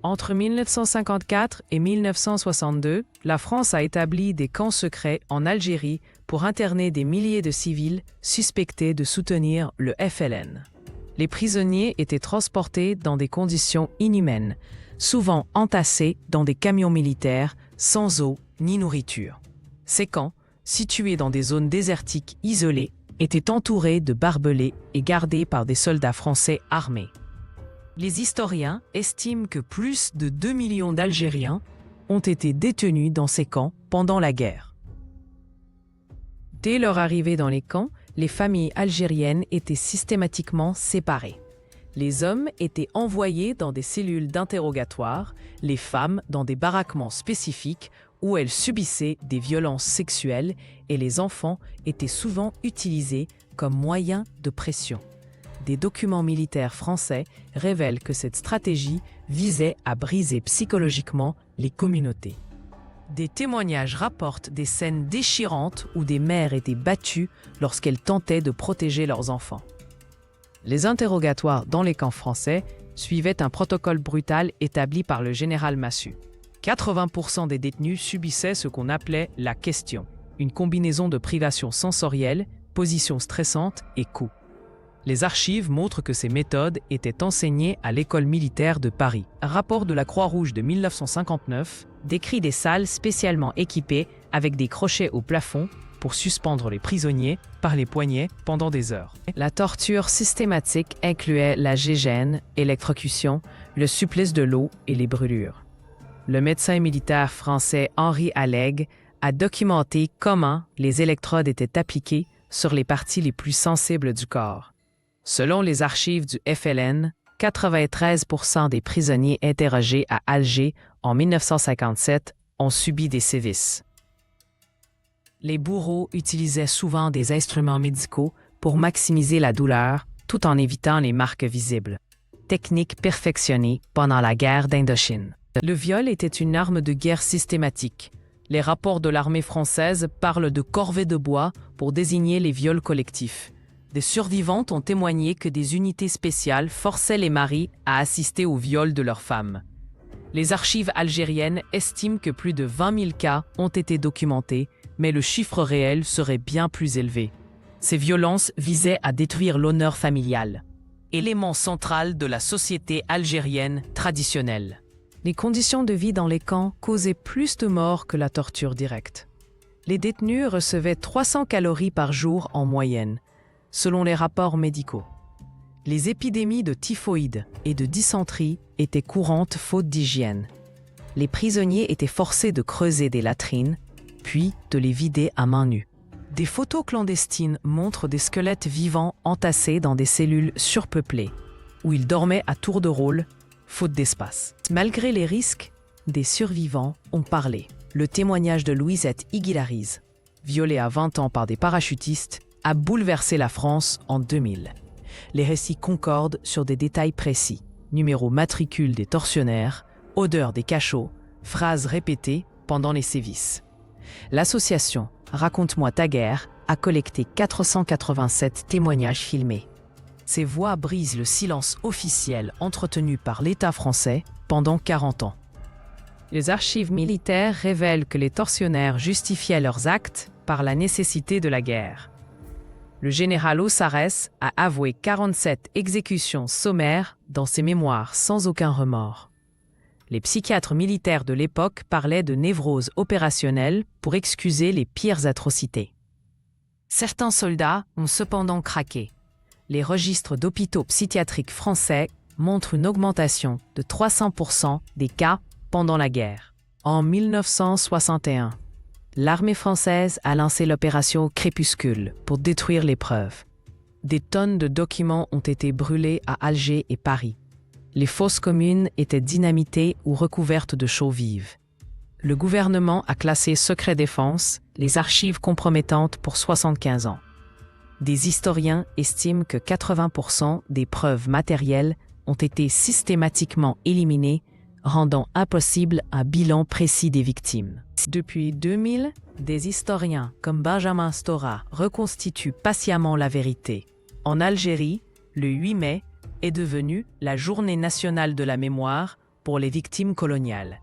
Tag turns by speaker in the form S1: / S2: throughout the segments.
S1: Entre 1954 et 1962, la France a établi des camps secrets en Algérie pour interner des milliers de civils suspectés de soutenir le FLN. Les prisonniers étaient transportés dans des conditions inhumaines, souvent entassés dans des camions militaires sans eau ni nourriture. Ces camps, situés dans des zones désertiques isolées, étaient entourés de barbelés et gardés par des soldats français armés. Les historiens estiment que plus de 2 millions d'Algériens ont été détenus dans ces camps pendant la guerre. Dès leur arrivée dans les camps, les familles algériennes étaient systématiquement séparées. Les hommes étaient envoyés dans des cellules d'interrogatoire, les femmes dans des baraquements spécifiques où elles subissaient des violences sexuelles et les enfants étaient souvent utilisés comme moyen de pression. Des documents militaires français révèlent que cette stratégie visait à briser psychologiquement les communautés. Des témoignages rapportent des scènes déchirantes où des mères étaient battues lorsqu'elles tentaient de protéger leurs enfants. Les interrogatoires dans les camps français suivaient un protocole brutal établi par le général Massu. 80% des détenus subissaient ce qu'on appelait la question, une combinaison de privations sensorielles, positions stressantes et coups. Les archives montrent que ces méthodes étaient enseignées à l'école militaire de Paris. Un rapport de la Croix-Rouge de 1959 décrit des salles spécialement équipées avec des crochets au plafond pour suspendre les prisonniers par les poignets pendant des heures. La torture systématique incluait la gégène, électrocution, le supplice de l'eau et les brûlures. Le médecin militaire français Henri Alleg a documenté comment les électrodes étaient appliquées sur les parties les plus sensibles du corps. Selon les archives du FLN, 93% des prisonniers interrogés à Alger en 1957 ont subi des sévices. Les bourreaux utilisaient souvent des instruments médicaux pour maximiser la douleur tout en évitant les marques visibles. Technique perfectionnée pendant la guerre d'Indochine. Le viol était une arme de guerre systématique. Les rapports de l'armée française parlent de corvées de bois pour désigner les viols collectifs. Des survivantes ont témoigné que des unités spéciales forçaient les maris à assister au viol de leurs femmes. Les archives algériennes estiment que plus de 20 000 cas ont été documentés, mais le chiffre réel serait bien plus élevé. Ces violences visaient à détruire l'honneur familial, élément central de la société algérienne traditionnelle. Les conditions de vie dans les camps causaient plus de morts que la torture directe. Les détenus recevaient 300 calories par jour en moyenne, selon les rapports médicaux. Les épidémies de typhoïde et de dysenterie étaient courantes faute d'hygiène. Les prisonniers étaient forcés de creuser des latrines, puis de les vider à main nue. Des photos clandestines montrent des squelettes vivants entassés dans des cellules surpeuplées, où ils dormaient à tour de rôle, faute d'espace. Malgré les risques, des survivants ont parlé. Le témoignage de Louisette Iguilariz, violée à 20 ans par des parachutistes, a bouleversé la France en 2000. Les récits concordent sur des détails précis. Numéro matricule des tortionnaires, odeur des cachots, phrases répétées pendant les sévices. L'association Raconte-moi ta guerre a collecté 487 témoignages filmés. Ces voix brisent le silence officiel entretenu par l'État français pendant 40 ans. Les archives militaires révèlent que les tortionnaires justifiaient leurs actes par la nécessité de la guerre. Le général Ossarès a avoué 47 exécutions sommaires dans ses mémoires sans aucun remords. Les psychiatres militaires de l'époque parlaient de névrose opérationnelle pour excuser les pires atrocités. Certains soldats ont cependant craqué. Les registres d'hôpitaux psychiatriques français montrent une augmentation de 300% des cas pendant la guerre. En 1961, l'armée française a lancé l'opération Crépuscule pour détruire les preuves. Des tonnes de documents ont été brûlés à Alger et Paris. Les fosses communes étaient dynamitées ou recouvertes de chaux vives. Le gouvernement a classé secret défense les archives compromettantes pour 75 ans. Des historiens estiment que 80% des preuves matérielles ont été systématiquement éliminées, rendant impossible un bilan précis des victimes. Depuis 2000, des historiens comme Benjamin Stora reconstituent patiemment la vérité. En Algérie, le 8 mai est devenu la Journée nationale de la mémoire pour les victimes coloniales.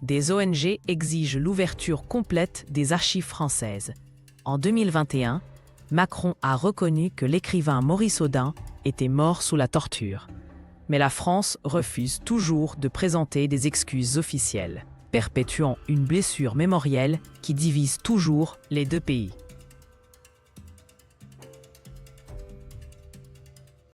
S1: Des ONG exigent l'ouverture complète des archives françaises. En 2021, Macron a reconnu que l'écrivain Maurice Audin était mort sous la torture. Mais la France refuse toujours de présenter des excuses officielles, perpétuant une blessure mémorielle qui divise toujours les deux pays.